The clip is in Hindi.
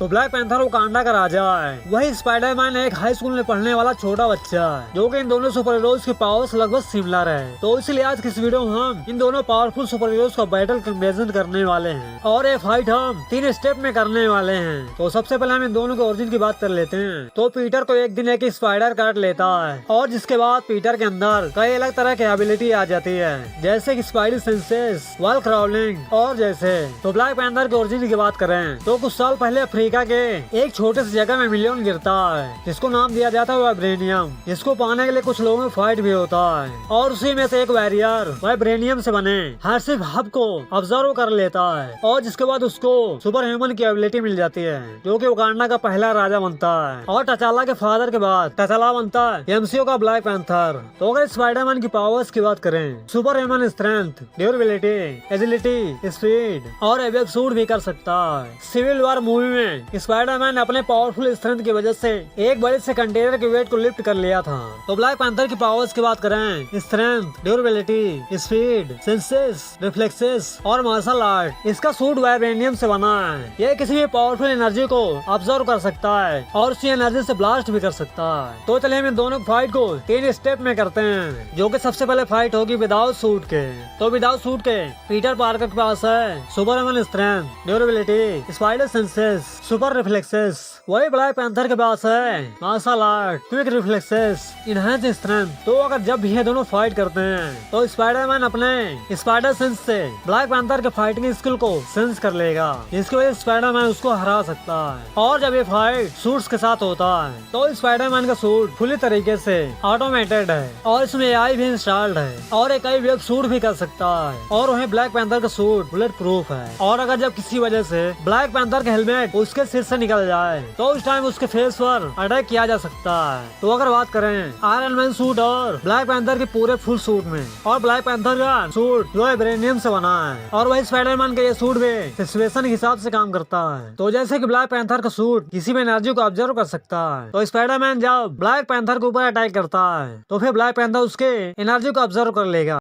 तो ब्लैक पैंथर वकांडा का राजा है, वही स्पाइडरमैन एक हाई स्कूल में पढ़ने वाला छोटा बच्चा है, जो कि इन दोनों सुपर हीरोज की पावर्स लगभग सिमिलर है। तो इसलिए आज की इस वीडियो में हम इन दोनों पावरफुल सुपर हीरोज का बैटल कंपैरिजन करने वाले हैं और ये फाइट हम 3 स्टेप में करने वाले हैं। तो सबसे पहले हम इन दोनों के ओरिजिन की बात कर लेते हैं। तो पीटर को एक दिन एक स्पाइडर काट लेता है और जिसके बाद पीटर के अंदर कई अलग तरह की एबिलिटी आ जाती है, जैसे कि स्पाइडी सेंसेस, वॉल क्राउलिंग और जैसे। तो ब्लैक पैंथर के ओरिजिन की बात करें तो कुछ साल पहले अफ्रीका के एक छोटे से जगह में मिलियन गिरता है, जिसको नाम दिया जाता है वाइब्रेनियम। जिसको पाने के लिए कुछ लोगों में फाइट भी होता है और उसी में से एक वॉरियर वाइब्रेनियम से बने हर सिर्फ हब को ऑब्जर्व कर लेता है और जिसके बाद उसको सुपर ह्यूमन की एबिलिटी मिल जाती है, जो कि वकांडा का पहला राजा बनता है और टचाला के फादर के बाद टचाला बनता है एमसीयू का ब्लैक पैंथर। तो अगर स्पाइडरमैन की पावर्स की बात करें, super human strength, durability, agility, speed और एवेब सूट भी कर सकता है। सिविल वॉर मूवी में स्पाइडरमैन अपने पावरफुल स्ट्रेंथ की वजह से एक बड़े से कंटेनर के वेट को लिफ्ट कर लिया था। तो ब्लैक पैंथर की पावर्स की बात करें, strength, durability, speed, senses, reflexes और मार्शल आर्ट। इसका सूट वाइब्रेनियम से बना है। यह किसी भी पावरफुल एनर्जी को ऑब्जर्व कर सकता है और उसी एनर्जी से ब्लास्ट भी कर सकता है। तो चलिए हम इन दोनों फाइट को 3 स्टेप में करते हैं, जो कि सबसे पहले फाइट होगी विदाउट सूट के। तो विदाउट सूट के पीटर पार्कर के पास है super human strength, durability, spider senses, super reflexes. वही ब्लैक पैंथर के पास है martial art, quick reflexes, enhance strength. तो अगर जब भी ये दोनों फाइट करते हैं तो स्पाइडरमैन अपने स्पाइडर सेंस से ब्लैक पैंथर के फाइटिंग स्किल को सेंस कर लेगा, जिसकी वजह से स्पाइडरमैन उसको हरा सकता है। और जब ये फाइट सूट्स के साथ होता है तो स्पाइडरमैन का सूट फुली तरीके से ऑटोमेटेड है और इसमें एआई भी इंस्टॉल्ड है और एक वेब सूट भी कर सकता है। और वहीं ब्लैक पैंथर का सूट बुलेट प्रूफ है और अगर जब किसी वजह से ब्लैक पैंथर का हेलमेट उसके सिर से निकल जाए तो उस टाइम उसके फेस पर अटैक किया जा सकता है। तो अगर बात करें आयरन मैन सूट और ब्लैक पैंथर के पूरे फुल सूट में, और ब्लैक पैंथर का सूट जो वाइब्रेनियम से बना है और वही स्पाइडरमैन का ये सूट भी सिचुएशन के हिसाब से काम करता है। तो जैसे कि ब्लैक पैंथर का सूट किसी भी एनर्जी को ऑब्जर्व कर सकता है, तो स्पाइडरमैन जब ब्लैक पैंथर के ऊपर अटैक करता है तो फिर ब्लैक पैंथर उसके एनर्जी को ऑब्जर्व कर लेगा।